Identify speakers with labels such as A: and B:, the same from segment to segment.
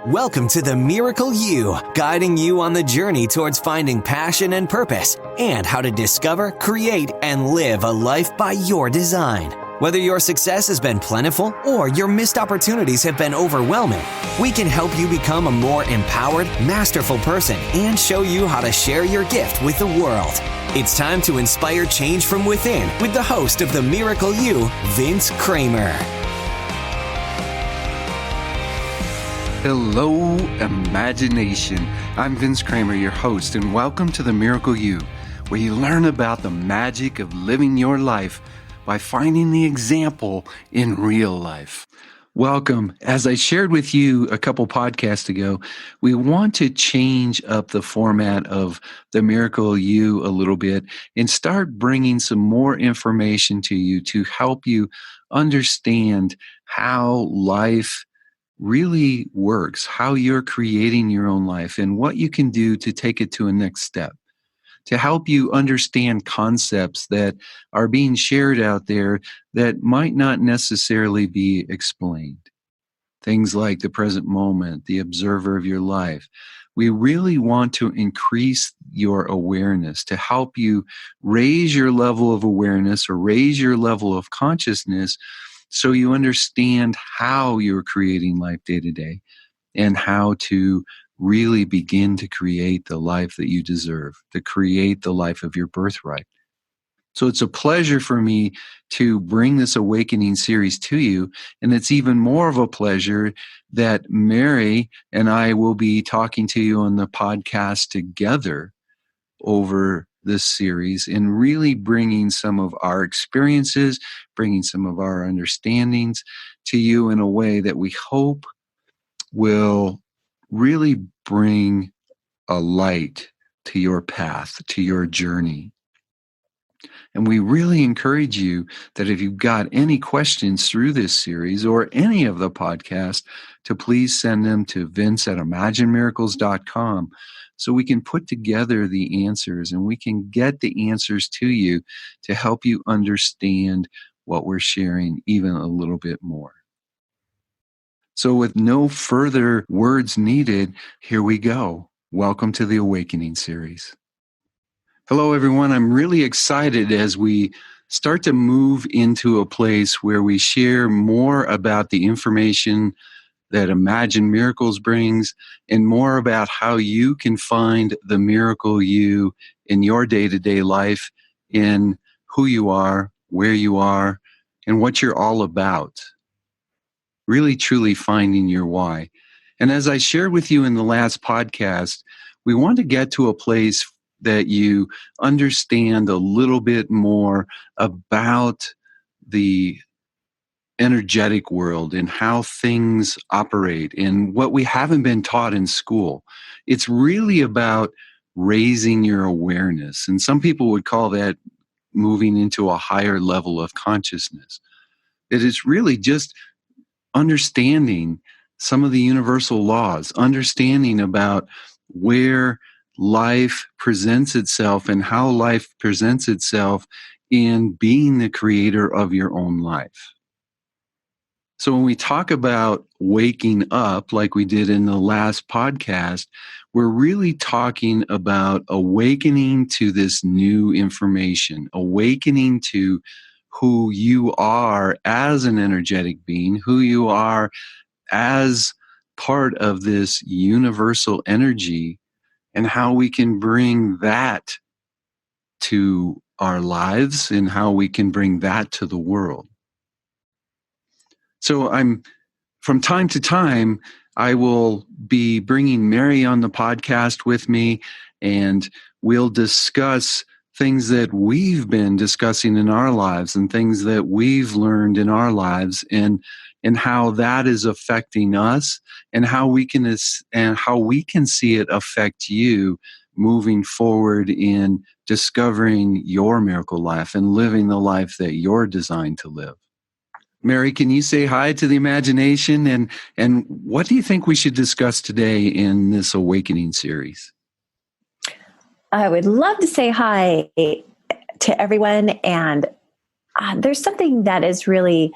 A: Welcome to The Miracle You, guiding you on the journey towards finding passion and purpose and how to discover, create, and live a life by your design. Whether your success has been plentiful or your missed opportunities have been overwhelming, we can help you become a more empowered, masterful person and show you how to share your gift with the world. It's time to inspire change from within with the host of The Miracle You, Vince Kramer.
B: Hello, imagination. I'm Vince Kramer, your host, and welcome to The Miracle You, where you learn about the magic of living your life by finding the example in real life. Welcome. As I shared with you a couple podcasts ago, we want to change up the format of The Miracle You a little bit and start bringing some more information to you to help you understand how life really works, how you're creating your own life, and what you can do to take it to a next step, to help you understand concepts that are being shared out there that might not necessarily be explained. Things like the present moment, the observer of your life. We really want to increase your awareness to help you raise your level of awareness or raise your level of consciousness so you understand how you're creating life day to day and how to really begin to create the life that you deserve, to create the life of your birthright. So it's a pleasure for me to bring this awakening series to you. And it's even more of a pleasure that Mary and I will be talking to you on the podcast together over this series and really bringing some of our experiences, bringing some of our understandings to you in a way that we hope will really bring a light to your path, to your journey. And we really encourage you that if you've got any questions through this series or any of the podcasts, to please send them to vince@imaginemiracles.com so we can put together the answers and we can get the answers to you to help you understand what we're sharing even a little bit more. So with no further words needed, here we go. Welcome to the Awakening series. Hello, everyone. I'm really excited as we start to move into a place where we share more about the information that Imagine Miracles brings and more about how you can find the miracle you in your day-to-day life, in who you are, where you are, and what you're all about. Really, truly finding your why. And as I shared with you in the last podcast, we want to get to a place that you understand a little bit more about the energetic world and how things operate and what we haven't been taught in school. It's really about raising your awareness. And some people would call that moving into a higher level of consciousness. It is really just understanding some of the universal laws, understanding about where life presents itself and how life presents itself in being the creator of your own life. So when we talk about waking up, like we did in the last podcast, we're really talking about awakening to this new information, awakening to who you are as an energetic being, who you are as part of this universal energy, and how we can bring that to our lives and how we can bring that to the world. So from time to time, I will be bringing Mary on the podcast with me, and we'll discuss things that we've been discussing in our lives and things that we've learned in our lives, and how that is affecting us, and how we can see it affect you moving forward in discovering your miracle life and living the life that you're designed to live. Mary, can you say hi to the imagination, and what do you think we should discuss today in this Awakening series?
C: I would love to say hi to everyone, and there's something that is really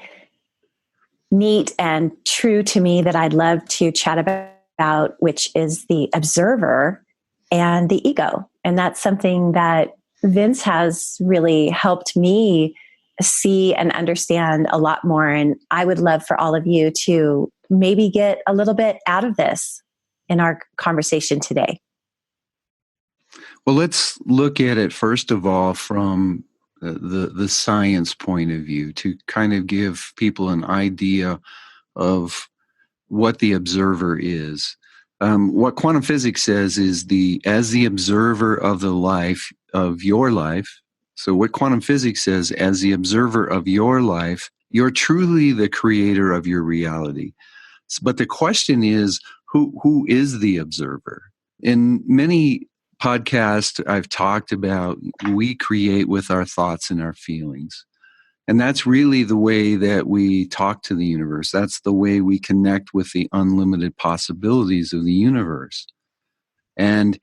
C: neat and true to me that I'd love to chat about about, which is the observer and the ego. And that's something that Vince has really helped me see and understand a lot more. And I would love for all of you to maybe get a little bit out of this in our conversation today.
B: Well, let's look at it first of all from the science point of view to kind of give people an idea of what the observer is. What quantum physics says is as the observer of the life of your life. So what quantum physics says, as the observer of your life, you're truly the creator of your reality. But the question is, who is the observer? In many podcasts, I've talked about we create with our thoughts and our feelings. And that's really the way that we talk to the universe. That's the way we connect with the unlimited possibilities of the universe. And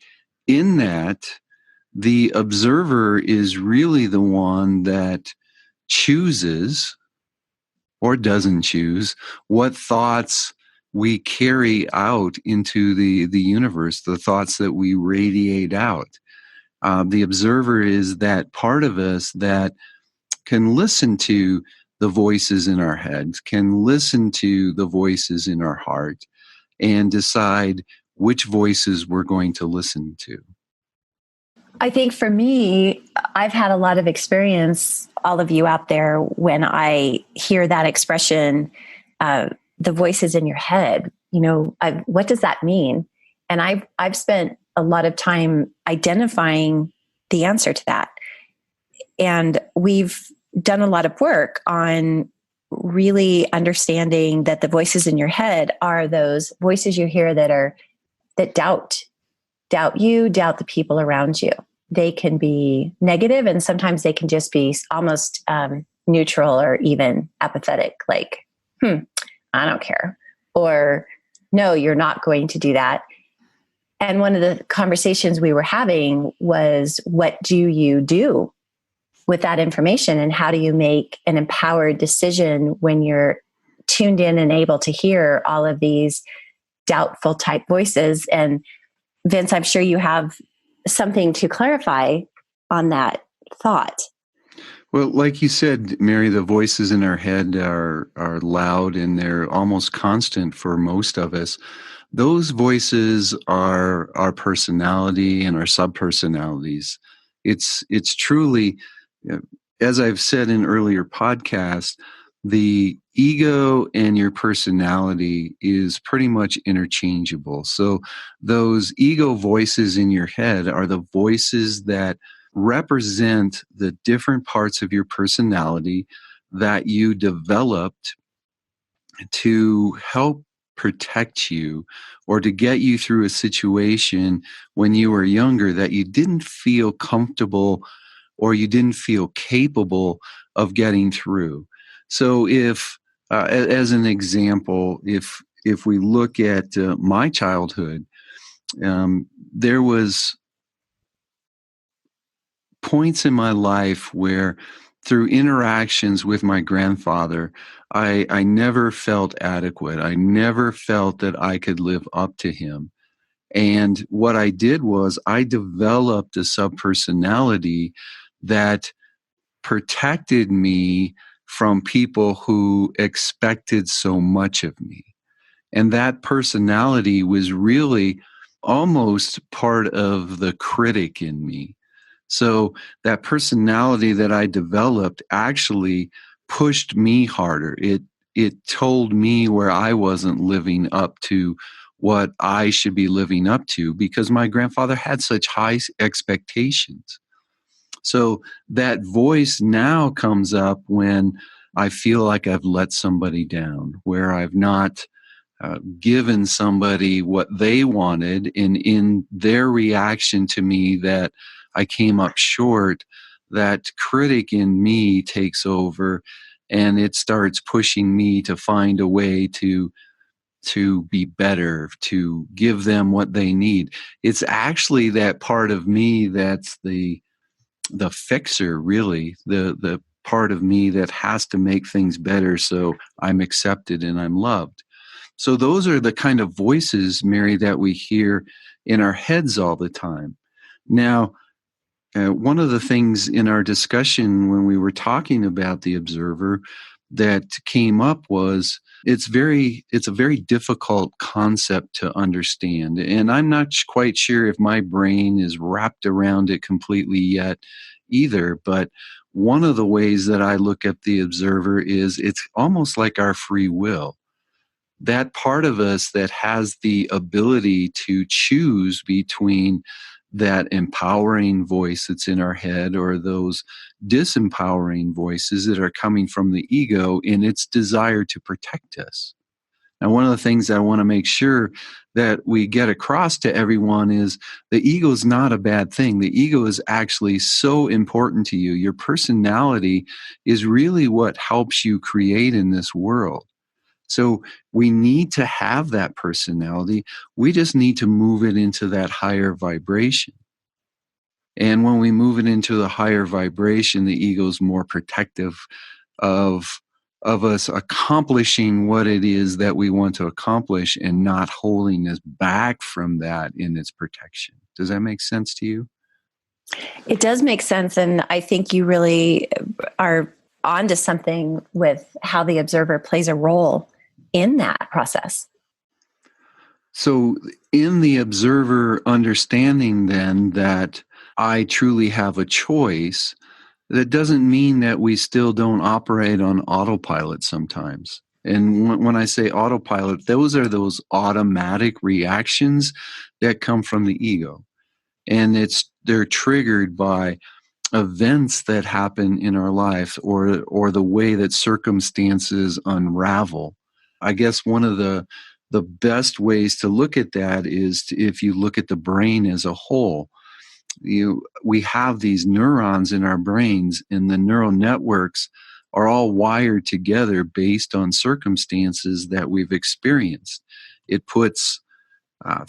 B: in that, the observer is really the one that chooses or doesn't choose what thoughts we carry out into the universe, the thoughts that we radiate out. The observer is that part of us that can listen to the voices in our heads, can listen to the voices in our heart, and decide which voices we're going to listen to.
C: I think for me, I've had a lot of experience, all of you out there, when I hear that expression, the voices in your head, what does that mean? And I've spent a lot of time identifying the answer to that. And we've done a lot of work on really understanding that the voices in your head are those voices you hear that doubt you, doubt the people around you. They can be negative, and sometimes they can just be almost neutral or even apathetic, like, I don't care. Or, no, you're not going to do that. And one of the conversations we were having was, what do you do with that information? And how do you make an empowered decision when you're tuned in and able to hear all of these doubtful type voices? And Vince, I'm sure you have something to clarify on that thought.
B: Well, like you said, Mary, the voices in our head are loud and they're almost constant for most of us. Those voices are our personality and our subpersonalities. It's truly, as I've said in earlier podcasts, the ego and your personality is pretty much interchangeable. So those ego voices in your head are the voices that represent the different parts of your personality that you developed to help protect you or to get you through a situation when you were younger that you didn't feel comfortable or you didn't feel capable of getting through. So if, as an example, if we look at my childhood, there was points in my life where through interactions with my grandfather, I never felt adequate. I never felt that I could live up to him. And what I did was I developed a subpersonality that protected me from people who expected so much of me. And that personality was really almost part of the critic in me. So that personality that I developed actually pushed me harder. It told me where I wasn't living up to what I should be living up to because my grandfather had such high expectations. So that voice now comes up when I feel like I've let somebody down, where I've not given somebody what they wanted, and in their reaction to me that I came up short, that critic in me takes over and it starts pushing me to find a way to be better, to give them what they need. It's actually that part of me that's the fixer, really, the part of me that has to make things better so I'm accepted and I'm loved. So those are the kind of voices, Mary, that we hear in our heads all the time. Now, one of the things in our discussion when we were talking about the observer that came up was it's a very difficult concept to understand. And I'm not quite sure if my brain is wrapped around it completely yet either. But one of the ways that I look at the observer is it's almost like our free will. That part of us that has the ability to choose between that empowering voice that's in our head or those disempowering voices that are coming from the ego in its desire to protect us. And one of the things I want to make sure that we get across to everyone is the ego is not a bad thing. The ego is actually so important to you. Your personality is really what helps you create in this world. So we need to have that personality. We just need to move it into that higher vibration. And when we move it into the higher vibration, the ego is more protective of us accomplishing what it is that we want to accomplish and not holding us back from that in its protection. Does that make sense to you?
C: It does make sense. And I think you really are onto something with how the observer plays a role in that process.
B: So in the observer understanding then that I truly have a choice, that doesn't mean that we still don't operate on autopilot sometimes. And when I say autopilot, those are those automatic reactions that come from the ego. And they're triggered by events that happen in our life or the way that circumstances unravel. I guess one of the best ways to look at that is if you look at the brain as a whole. We have these neurons in our brains, and the neural networks are all wired together based on circumstances that we've experienced. It puts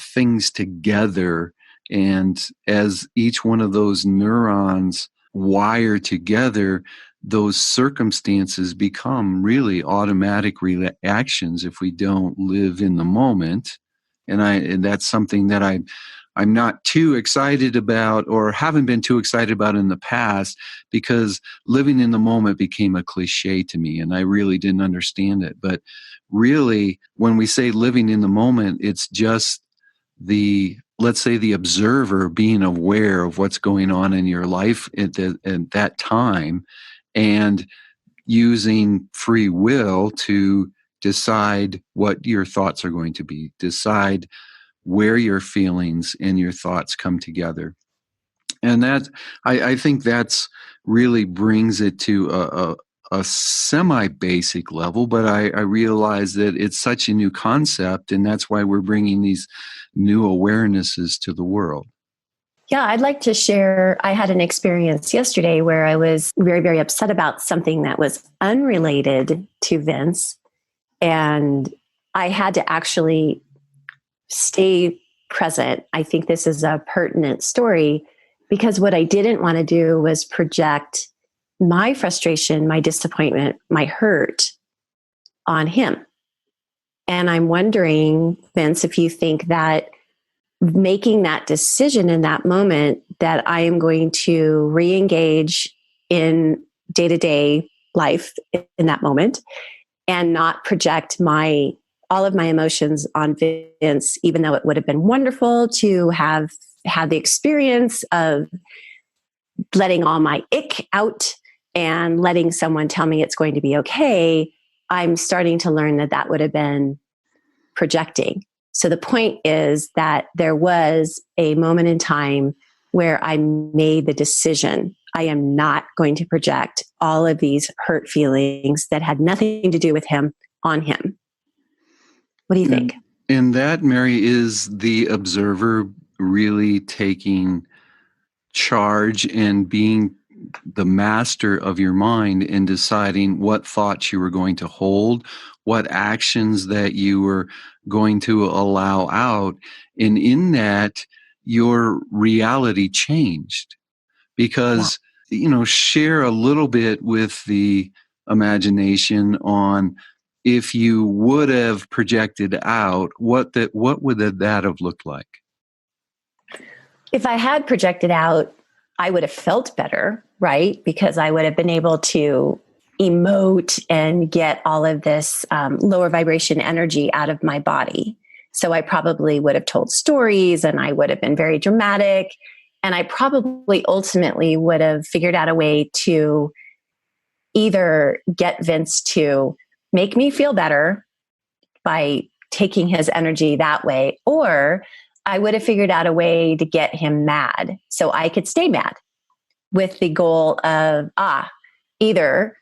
B: things together, and as each one of those neurons wire together, those circumstances become really automatic reactions if we don't live in the moment. And that's something that I'm not too excited about or haven't been too excited about in the past because living in the moment became a cliche to me and I really didn't understand it. But really, when we say living in the moment, it's just let's say the observer being aware of what's going on in your life at that time and using free will to decide what your thoughts are going to be, decide where your feelings and your thoughts come together. And that, I think that's really brings it to a semi-basic level, but I realize that it's such a new concept, and that's why we're bringing these new awarenesses to the world.
C: Yeah, I'd like to share. I had an experience yesterday where I was very, very upset about something that was unrelated to Vince. And I had to actually stay present. I think this is a pertinent story because what I didn't want to do was project my frustration, my disappointment, my hurt on him. And I'm wondering, Vince, if you think that making that decision in that moment that I am going to re-engage in day-to-day life in that moment and not project all of my emotions on Vince, even though it would have been wonderful to have had the experience of letting all my ick out and letting someone tell me it's going to be okay. I'm starting to learn that would have been projecting. So the point is that there was a moment in time where I made the decision. I am not going to project all of these hurt feelings that had nothing to do with him on him. What do you think?
B: And that, Mary, is the observer really taking charge and being the master of your mind and deciding what thoughts you were going to hold, what actions that you were going to allow out. And in that, your reality changed because, share a little bit with the imagination on if you would have projected out, what would that have looked like?
C: If I had projected out, I would have felt better, right? Because I would have been able to emote and get all of this lower vibration energy out of my body. So I probably would have told stories, and I would have been very dramatic. And I probably ultimately would have figured out a way to either get Vince to make me feel better by taking his energy that way, or I would have figured out a way to get him mad so I could stay mad, with the goal of, either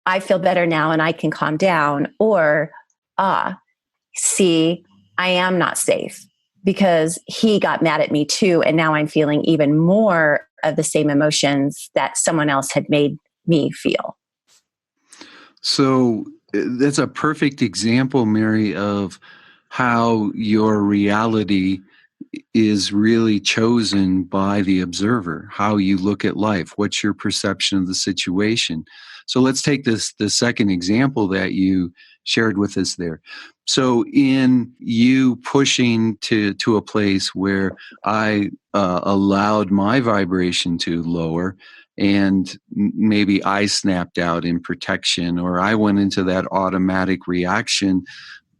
C: I feel better now and I can calm down, or, see, I am not safe because he got mad at me too. And now I'm feeling even more of the same emotions that someone else had made me feel.
B: So that's a perfect example, Mary, of how your reality is really chosen by the observer, how you look at life, what's your perception of the situation. So let's take the second example that you shared with us there. So in you pushing to a place where I allowed my vibration to lower, and maybe I snapped out in protection, or I went into that automatic reaction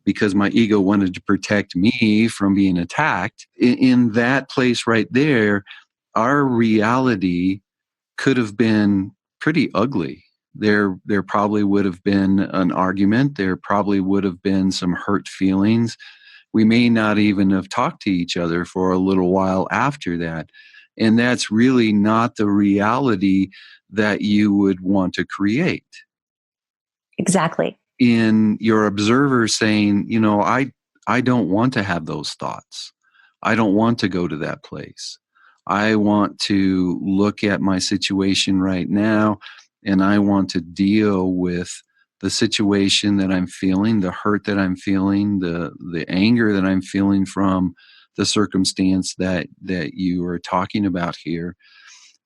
B: because my ego wanted to protect me from being attacked. In that place right there, our reality could have been pretty ugly. There probably would have been an argument. There probably would have been some hurt feelings. We may not even have talked to each other for a little while after that. And that's really not the reality that you would want to create.
C: Exactly.
B: In your observer saying, I don't want to have those thoughts. I don't want to go to that place. I want to look at my situation right now, and I want to deal with the situation that I'm feeling, the hurt that I'm feeling, the anger that I'm feeling from the circumstance that you are talking about here.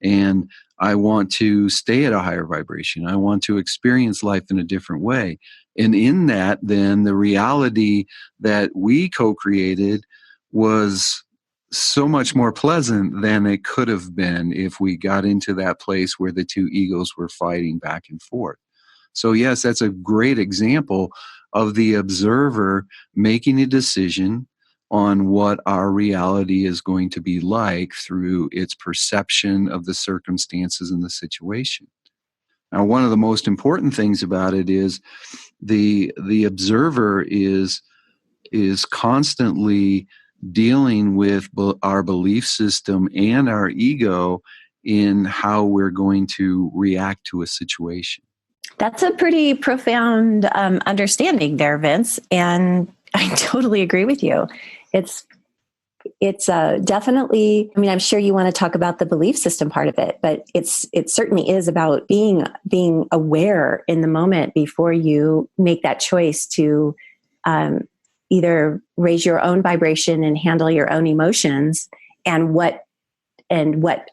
B: And I want to stay at a higher vibration. I want to experience life in a different way. And in that, then the reality that we co-created was so much more pleasant than it could have been if we got into that place where the two egos were fighting back and forth. So yes, that's a great example of the observer making a decision on what our reality is going to be like through its perception of the circumstances and the situation. Now, one of the most important things about it is the observer is constantly dealing with our belief system and our ego in how we're going to react to a situation.
C: That's a pretty profound understanding there, Vince. And I totally agree with you. It's definitely, I mean, I'm sure you want to talk about the belief system part of it, but it certainly is about being aware in the moment before you make that choice to either raise your own vibration and handle your own emotions, and what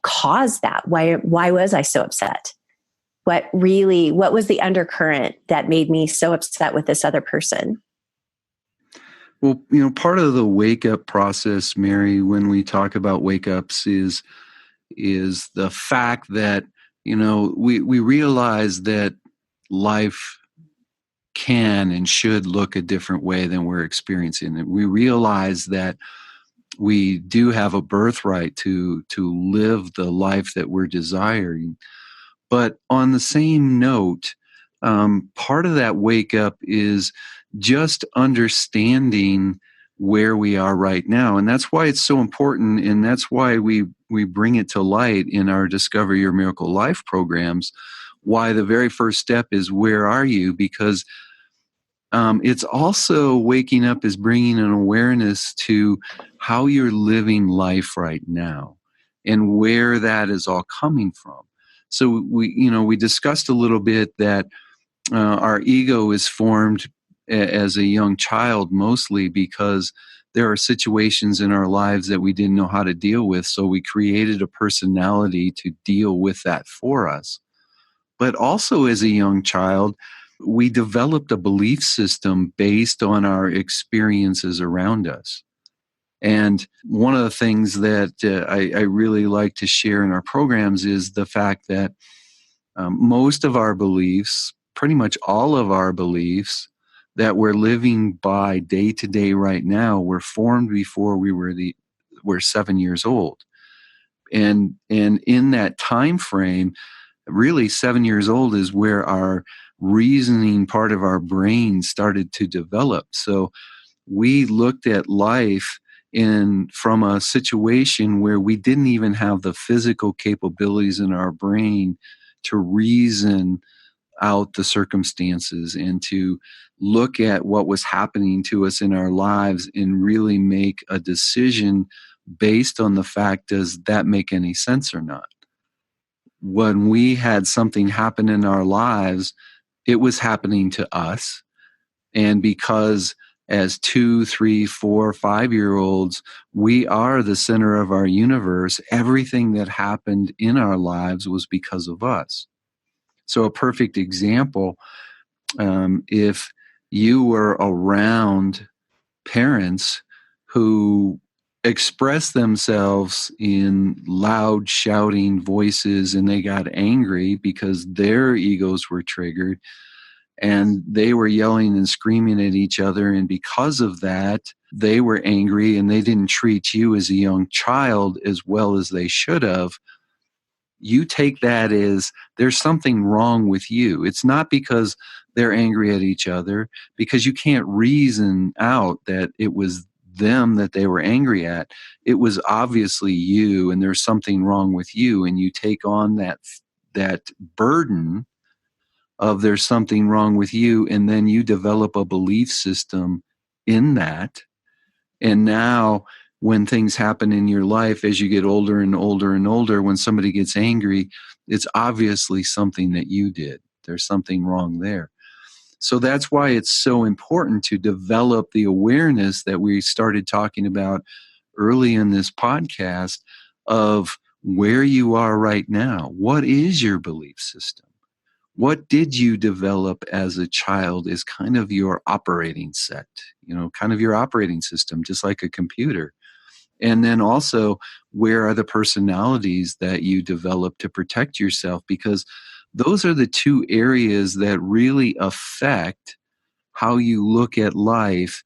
C: caused that. Why was I so upset? What was the undercurrent that made me so upset with this other person?
B: Well, part of the wake up process, Mary, when we talk about wake ups is the fact that, we realize that life can and should look a different way than we're experiencing it. We realize that we do have a birthright to live the life that we're desiring. But on the same note, part of that wake up is just understanding where we are right now. And that's why it's so important. And that's why we bring it to light in our Discover Your Miracle Life programs. Why the very first step is, where are you? Because it's also waking up is bringing an awareness to how you're living life right now and where that is all coming from. So we discussed a little bit that our ego is formed as a young child, mostly because there are situations in our lives that we didn't know how to deal with. So we created a personality to deal with that for us. But also as a young child, we developed a belief system based on our experiences around us. And one of the things that I really like to share in our programs is the fact that most of our beliefs, pretty much all of our beliefs that we're living by day to day right now, were formed before were 7 years old. And in that time frame, really 7 years old is where our reasoning part of our brain started to develop. So we looked at life from a situation where we didn't even have the physical capabilities in our brain to reason out the circumstances and to look at what was happening to us in our lives and really make a decision based on the fact, does that make any sense or not? When we had something happen in our lives, it was happening to us. And because as 2, 3, 4, 5-year-olds, we are the center of our universe, everything that happened in our lives was because of us. So a perfect example, if you were around parents who express themselves in loud shouting voices and they got angry because their egos were triggered and they were yelling and screaming at each other, and because of that they were angry and they didn't treat you as a young child as well as they should have, you take that as there's something wrong with you. It's not because they're angry at each other, because you can't reason out that it was them that they were angry at. It was obviously you, and there's something wrong with you, and you take on that burden of there's something wrong with you, and then you develop a belief system in that. And now when things happen in your life, as you get older and older and older, when somebody gets angry, it's obviously something that you did. There's something wrong there. So that's why it's so important to develop the awareness that we started talking about early in this podcast of where you are right now. What is your belief system? What did you develop as a child is kind of your operating set, kind of your operating system, just like a computer. And then also, where are the personalities that you develop to protect yourself? Because those are the two areas that really affect how you look at life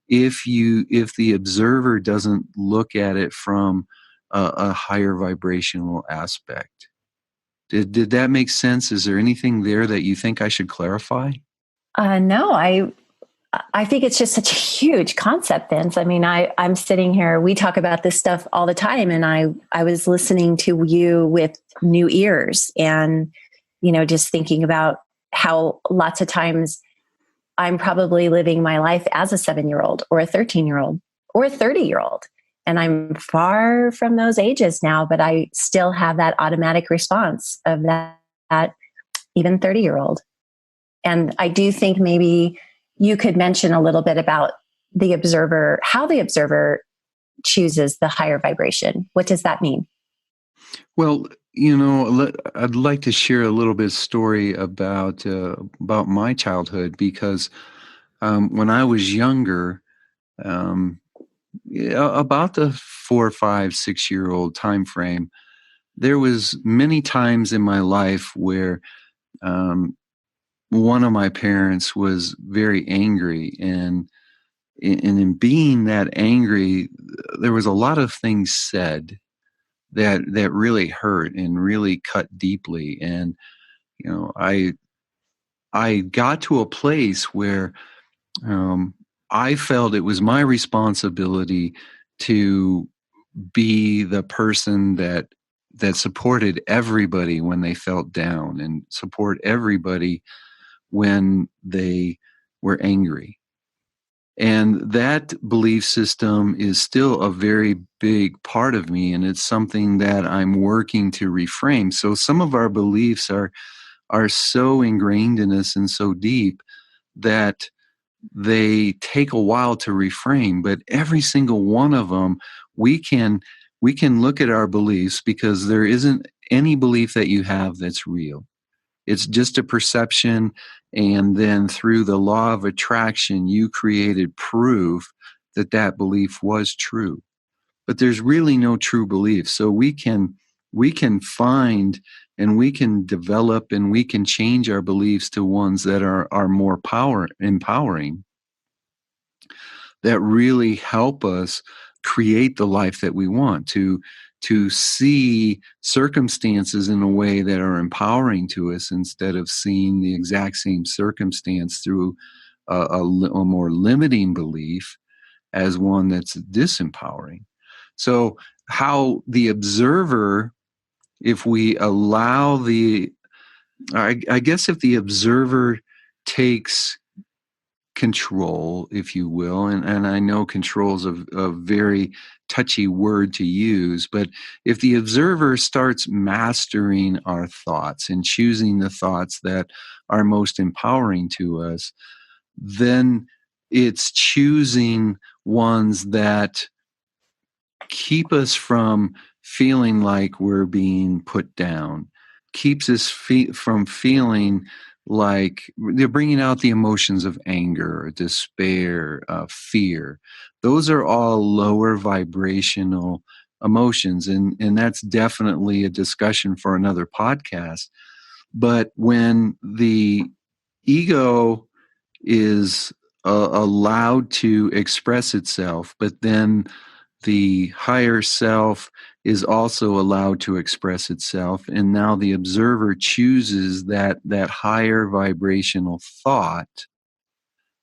B: if the observer doesn't look at it from a higher vibrational aspect. Did that make sense? Is there anything there that you think I should clarify?
C: No, I think it's just such a huge concept, Vince. I mean, I'm sitting here, we talk about this stuff all the time, and I was listening to you with new ears and, just thinking about how lots of times I'm probably living my life as a 7-year-old or a 13-year-old or a 30-year-old. And I'm far from those ages now, but I still have that automatic response of that even 30-year-old. And I do think maybe you could mention a little bit about the observer, how the observer chooses the higher vibration. What does that mean?
B: Well, I'd like to share a little bit of story about my childhood, because when I was younger, about the 4, 5, 6-year-old time frame, there was many times in my life where one of my parents was very angry, and in being that angry, there was a lot of things said that really hurt and really cut deeply. And I got to a place where I felt it was my responsibility to be the person that supported everybody when they felt down and support everybody when they were angry. And that belief system is still a very big part of me, and it's something that I'm working to reframe. So some of our beliefs are so ingrained in us and so deep that they take a while to reframe. But every single one of them, we can look at our beliefs, because there isn't any belief that you have that's real. It's just a perception. And then through the law of attraction, you created proof that that belief was true. But there's really no true belief. So we can find and we can develop and we can change our beliefs to ones that are more empowering, that really help us create the life that we want, to see circumstances in a way that are empowering to us, instead of seeing the exact same circumstance through a more limiting belief as one that's disempowering. So how the observer, if we allow I guess if the observer takes control, if you will, and I know control is a very touchy word to use, but if the observer starts mastering our thoughts and choosing the thoughts that are most empowering to us, then it's choosing ones that keep us from feeling like we're being put down, keeps us from feeling like they're bringing out the emotions of anger, despair, fear. Those are all lower vibrational emotions. And that's definitely a discussion for another podcast. But when the ego is allowed to express itself, but then the higher self is also allowed to express itself, and now the observer chooses that higher vibrational thought.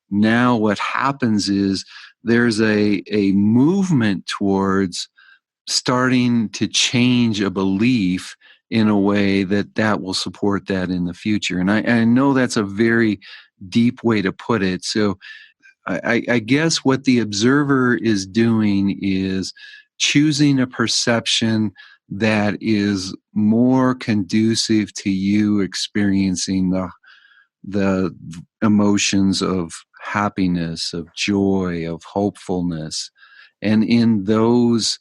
B: Now what happens is there's a movement towards starting to change a belief in a way that will support that in the future. And I know that's a very deep way to put it. So I guess what the observer is doing is choosing a perception that is more conducive to you experiencing the emotions of happiness, of joy, of hopefulness. And in those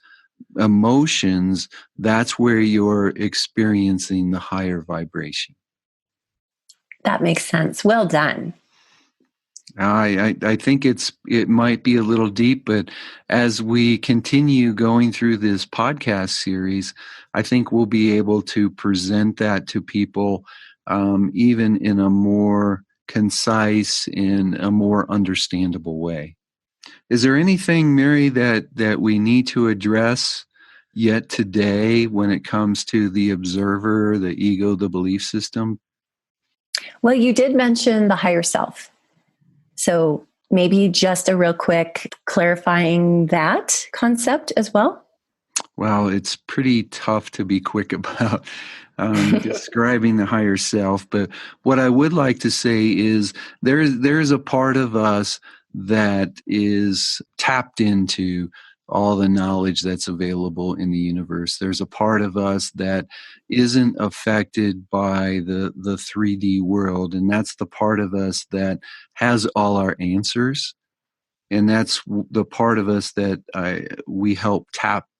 B: emotions, that's where you're experiencing the higher vibration.
C: That makes sense. Well done.
B: I think it might be a little deep, but as we continue going through this podcast series, I think we'll be able to present that to people even in a more concise, in a more understandable way. Is there anything, Mary, that we need to address yet today when it comes to the observer, the ego, the belief system?
C: Well, you did mention the higher self. So maybe just a real quick clarifying that concept as well.
B: Well, it's pretty tough to be quick about describing the higher self. But what I would like to say is there's a part of us that is tapped into all the knowledge that's available in the universe. There's a part of us that isn't affected by the 3D world, and that's the part of us that has all our answers. And that's the part of us that we help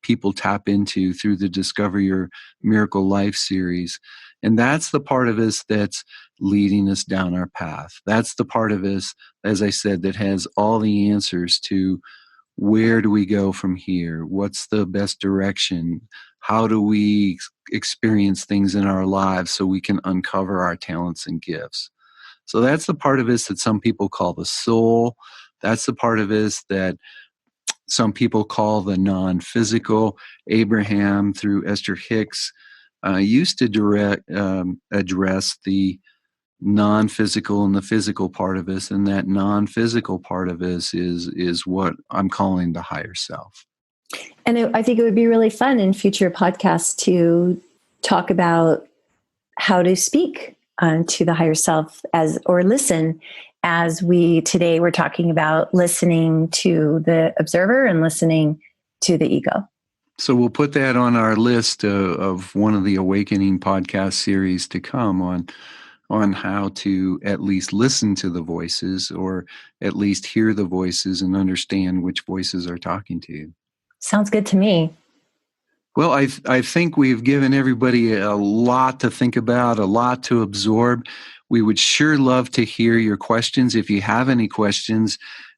B: people tap into through the Discover Your Miracle Life series. And that's the part of us that's leading us down our path. That's the part of us, as I said, that has all the answers to where do we go from here? What's the best direction? How do we experience things in our lives so we can uncover our talents and gifts? So that's the part of us that some people call the soul. That's the part of us that some people call the non-physical. Abraham, through Esther Hicks, used to address the non-physical and the physical part of us, and that non-physical part of us is what I'm calling the higher self.
C: And I think it would be really fun in future podcasts to talk about how to speak to the higher self or listen, as today we're talking about listening to the observer and listening to the ego.
B: So we'll put that on our list of one of the Awakening podcast series to come on how to at least listen to the voices, or at least hear the voices and understand which voices are talking to you.
C: Sounds good to me.
B: Well, I think we've given everybody a lot to think about, a lot to absorb. We would sure love to hear your questions. If you have any questions,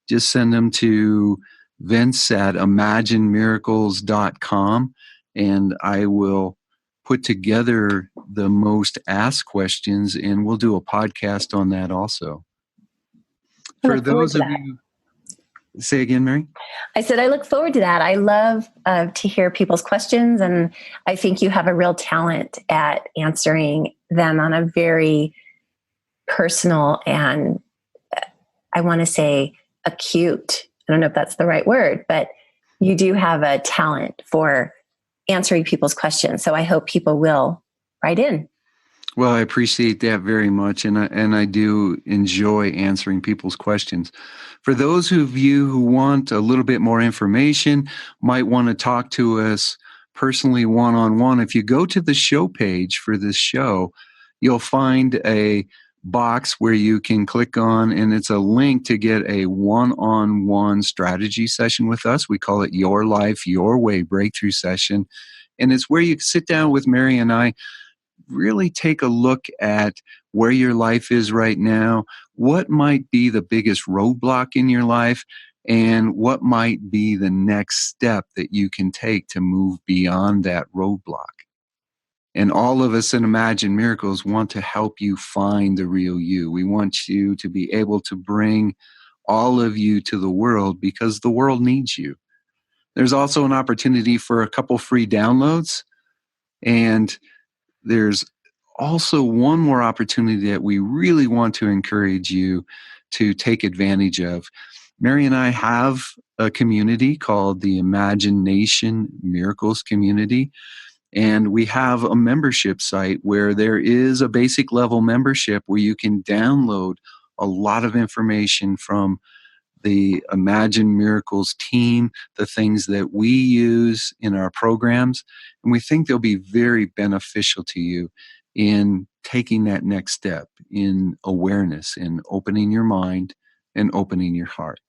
B: just send them to vince@imaginemiracles.com, and I will put together the most asked questions, and we'll do a podcast on that also. For those of you, say again, Mary?
C: I said, I look forward to that. I love to hear people's questions, and I think you have a real talent at answering them on a very personal and I want to say acute. I don't know if that's the right word, but you do have a talent for answering people's questions. So I hope people will write in.
B: Well, I appreciate that very much, and I do enjoy answering people's questions. For those of you who want a little bit more information, might want to talk to us personally one-on-one, if you go to the show page for this show, you'll find a box where you can click on, and it's a link to get a one-on-one strategy session with us. We call it Your Life, Your Way Breakthrough Session, and it's where you sit down with Mary and I, really take a look at where your life is right now, what might be the biggest roadblock in your life, and what might be the next step that you can take to move beyond that roadblock. And all of us in Imagine Miracles want to help you find the real you. We want you to be able to bring all of you to the world because the world needs you. There's also an opportunity for a couple free downloads, and there's also one more opportunity that we really want to encourage you to take advantage of. Mary and I have a community called the Imagination Miracles Community, and we have a membership site where there is a basic level membership where you can download a lot of information from the Imagine Miracles team, the things that we use in our programs, and we think they'll be very beneficial to you in taking that next step in awareness, in opening your mind and opening your heart.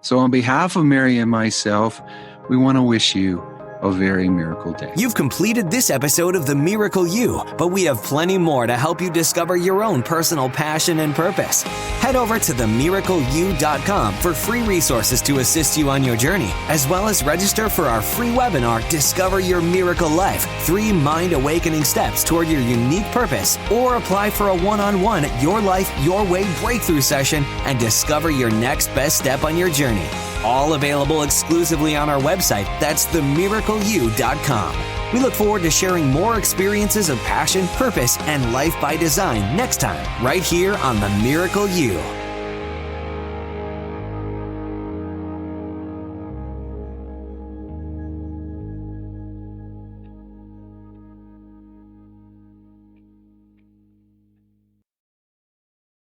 B: So on behalf of Mary and myself, we want to wish you a very miracle day.
A: You've completed this episode of The Miracle You, but we have plenty more to help you discover your own personal passion and purpose. Head over to themiracleyou.com for free resources to assist you on your journey, as well as register for our free webinar, Discover Your Miracle Life, 3 mind awakening steps toward your unique purpose, or apply for a one-on-one Your Life, Your Way breakthrough session and discover your next best step on your journey. All available exclusively on our website. That's themiracleyou.com. We look forward to sharing more experiences of passion, purpose, and life by design next time, right here on The Miracle You.